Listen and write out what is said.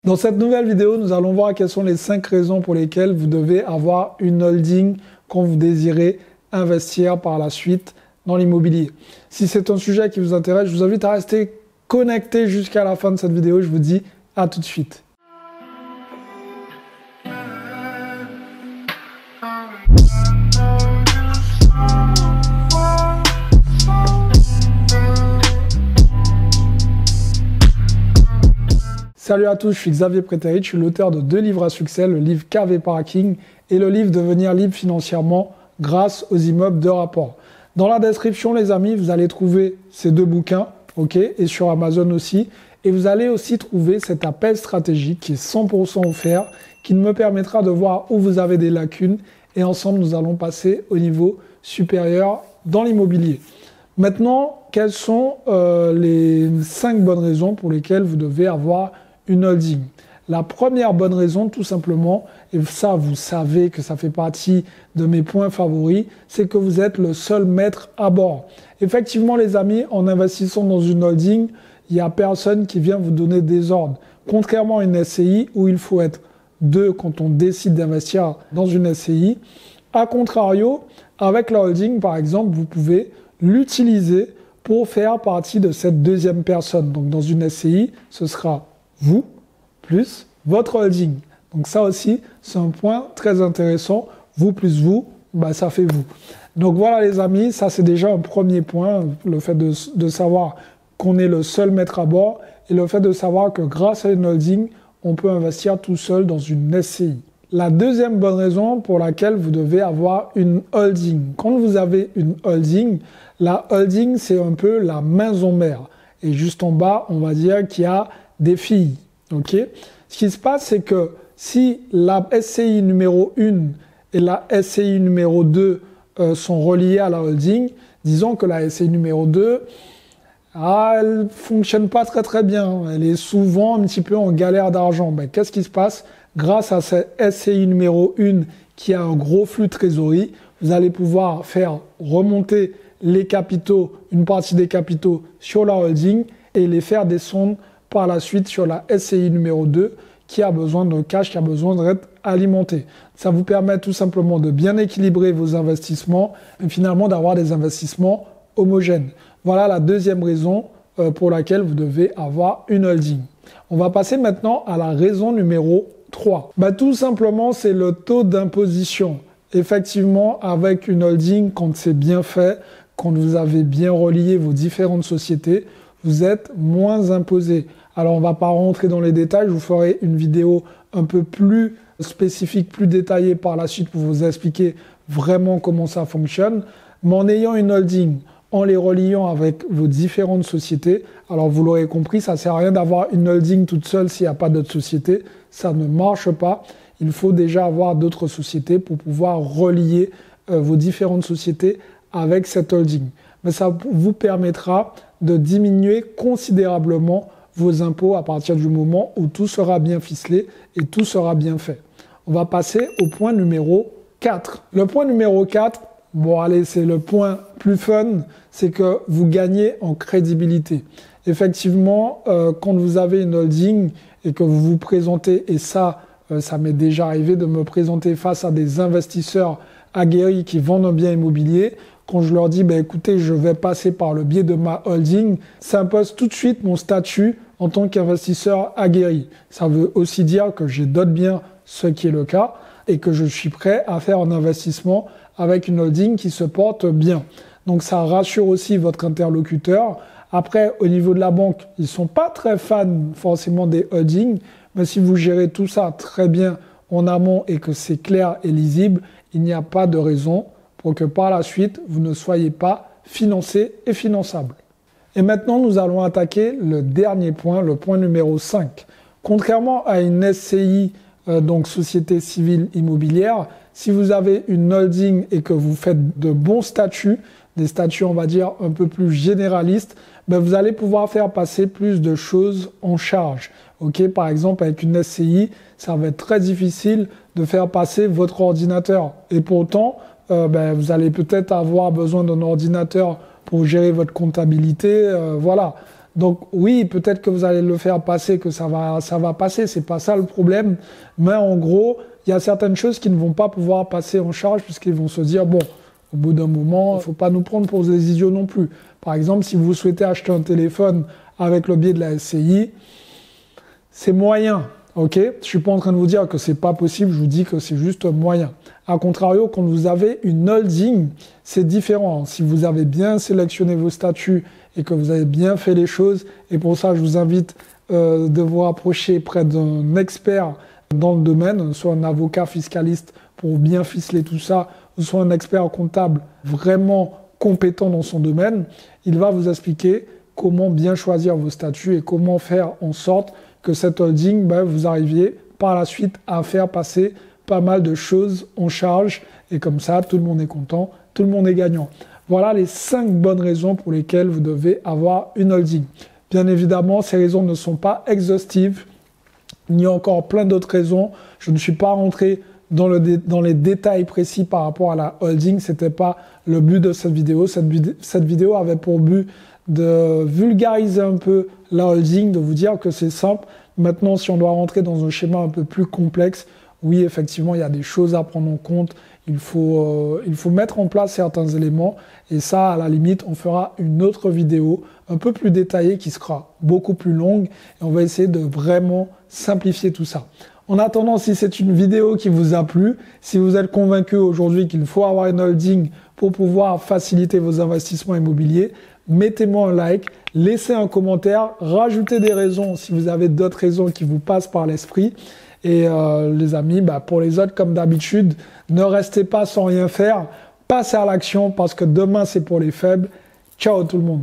Dans cette nouvelle vidéo, nous allons voir quelles sont les 5 raisons pour lesquelles vous devez avoir une holding quand vous désirez investir par la suite dans l'immobilier. Si c'est un sujet qui vous intéresse, je vous invite à rester connecté jusqu'à la fin de cette vidéo. Je vous dis à tout de suite. Salut à tous, je suis Xavier Prétérit, je suis l'auteur de 2 livres à succès, le livre KV Parking et le livre Devenir libre financièrement grâce aux immeubles de rapport. Dans la description, les amis, vous allez trouver ces 2 bouquins, ok, et sur Amazon aussi. Et vous allez aussi trouver cet appel stratégique qui est 100% offert, qui me permettra de voir où vous avez des lacunes. Et ensemble, nous allons passer au niveau supérieur dans l'immobilier. Maintenant, quelles sont les 5 bonnes raisons pour lesquelles vous devez avoir une holding? La première bonne raison, tout simplement, et ça, vous savez que ça fait partie de mes points favoris, c'est que vous êtes le seul maître à bord. Effectivement, les amis, en investissant dans une holding, il n'y a personne qui vient vous donner des ordres. Contrairement à une SCI où il faut être 2 quand on décide d'investir dans une SCI. A contrario, avec la holding, par exemple, vous pouvez l'utiliser pour faire partie de cette deuxième personne. Donc, dans une SCI, ce sera vous plus votre holding. Donc ça aussi, c'est un point très intéressant. Vous plus vous, bah, ça fait vous. Donc voilà les amis, ça c'est déjà un premier point, le fait de savoir qu'on est le seul maître à bord et le fait de savoir que grâce à une holding, on peut investir tout seul dans une SCI. La deuxième bonne raison pour laquelle vous devez avoir une holding. Quand vous avez une holding, la holding c'est un peu la maison mère. Et juste en bas, on va dire qu'il y a des filles. Okay. Ce qui se passe, c'est que si la SCI numéro 1 et la SCI numéro 2 sont reliées à la holding, disons que la SCI numéro 2, elle ne fonctionne pas très bien. Elle est souvent un petit peu en galère d'argent. Ben, qu'est-ce qui se passe? Grâce à cette SCI numéro 1 qui a un gros flux de trésorerie, vous allez pouvoir faire remonter les capitaux, une partie des capitaux sur la holding et les faire descendre par la suite sur la SCI numéro 2 qui a besoin de cash, qui a besoin d'être alimenté. Ça vous permet tout simplement de bien équilibrer vos investissements et finalement d'avoir des investissements homogènes. Voilà la deuxième raison pour laquelle vous devez avoir une holding. On va passer maintenant à la raison numéro 3. Bah, tout simplement, c'est le taux d'imposition. Effectivement, avec une holding, quand c'est bien fait, quand vous avez bien relié vos différentes sociétés, vous êtes moins imposé. Alors, on ne va pas rentrer dans les détails. Je vous ferai une vidéo un peu plus spécifique, plus détaillée par la suite pour vous expliquer vraiment comment ça fonctionne. Mais en ayant une holding, en les reliant avec vos différentes sociétés, alors vous l'aurez compris, ça ne sert à rien d'avoir une holding toute seule s'il n'y a pas d'autres sociétés. Ça ne marche pas. Il faut déjà avoir d'autres sociétés pour pouvoir relier vos différentes sociétés avec cette holding. Mais ça vous permettra de diminuer considérablement vos impôts à partir du moment où tout sera bien ficelé et tout sera bien fait. On va passer au point numéro 4. Le point numéro 4, bon allez, c'est le point plus fun, c'est que vous gagnez en crédibilité. Effectivement, quand vous avez une holding et que vous vous présentez, et ça m'est déjà arrivé de me présenter face à des investisseurs aguerris qui vendent un bien immobilier. Quand je leur dis, ben, écoutez, je vais passer par le biais de ma holding, ça impose tout de suite mon statut en tant qu'investisseur aguerri. Ça veut aussi dire que j'ai d'autres biens, ce qui est le cas, et que je suis prêt à faire un investissement avec une holding qui se porte bien. Donc ça rassure aussi votre interlocuteur. Après, au niveau de la banque, ils ne sont pas très fans forcément des holdings, mais si vous gérez tout ça très bien en amont et que c'est clair et lisible, il n'y a pas de raison pour que par la suite, vous ne soyez pas financé et finançable. Et maintenant, nous allons attaquer le dernier point, le point numéro 5. Contrairement à une SCI, donc Société Civile Immobilière, si vous avez une holding et que vous faites de bons statuts, des statuts, on va dire, un peu plus généralistes, ben vous allez pouvoir faire passer plus de choses en charge. Okay, par exemple, avec une SCI, ça va être très difficile de faire passer votre ordinateur. Et pourtant, vous allez peut-être avoir besoin d'un ordinateur pour gérer votre comptabilité. Voilà. Donc oui, peut-être que vous allez le faire passer, que ça va passer, c'est pas ça le problème. Mais en gros, il y a certaines choses qui ne vont pas pouvoir passer en charge puisqu'ils vont se dire, bon, au bout d'un moment, il ne faut pas nous prendre pour des idiots non plus. Par exemple, si vous souhaitez acheter un téléphone avec le biais de la SCI, c'est moyen. Ok, je suis pas en train de vous dire que c'est pas possible, je vous dis que c'est juste moyen. A contrario, quand vous avez une holding, c'est différent. Si vous avez bien sélectionné vos statuts et que vous avez bien fait les choses, et pour ça, je vous invite de vous rapprocher près d'un expert dans le domaine, soit un avocat fiscaliste pour bien ficeler tout ça, ou soit un expert comptable vraiment compétent dans son domaine. Il va vous expliquer comment bien choisir vos statuts et comment faire en sorte que cette holding, vous arriviez par la suite à faire passer pas mal de choses en charge et comme ça, tout le monde est content, tout le monde est gagnant. Voilà les 5 bonnes raisons pour lesquelles vous devez avoir une holding. Bien évidemment, ces raisons ne sont pas exhaustives. Il y a encore plein d'autres raisons. Je ne suis pas rentré dans les détails précis par rapport à la holding. Ce n'était pas le but de cette vidéo. Cette vidéo avait pour but de vulgariser un peu la holding, de vous dire que c'est simple. Maintenant, si on doit rentrer dans un schéma un peu plus complexe, oui, effectivement, il y a des choses à prendre en compte. Il faut mettre en place certains éléments. Et ça, à la limite, on fera une autre vidéo un peu plus détaillée qui sera beaucoup plus longue. Et on va essayer de vraiment simplifier tout ça. En attendant, si c'est une vidéo qui vous a plu, si vous êtes convaincu aujourd'hui qu'il faut avoir une holding pour pouvoir faciliter vos investissements immobiliers, mettez-moi un like, laissez un commentaire, rajoutez des raisons si vous avez d'autres raisons qui vous passent par l'esprit. Et les amis, pour les autres, comme d'habitude, ne restez pas sans rien faire, passez à l'action parce que demain c'est pour les faibles. Ciao tout le monde.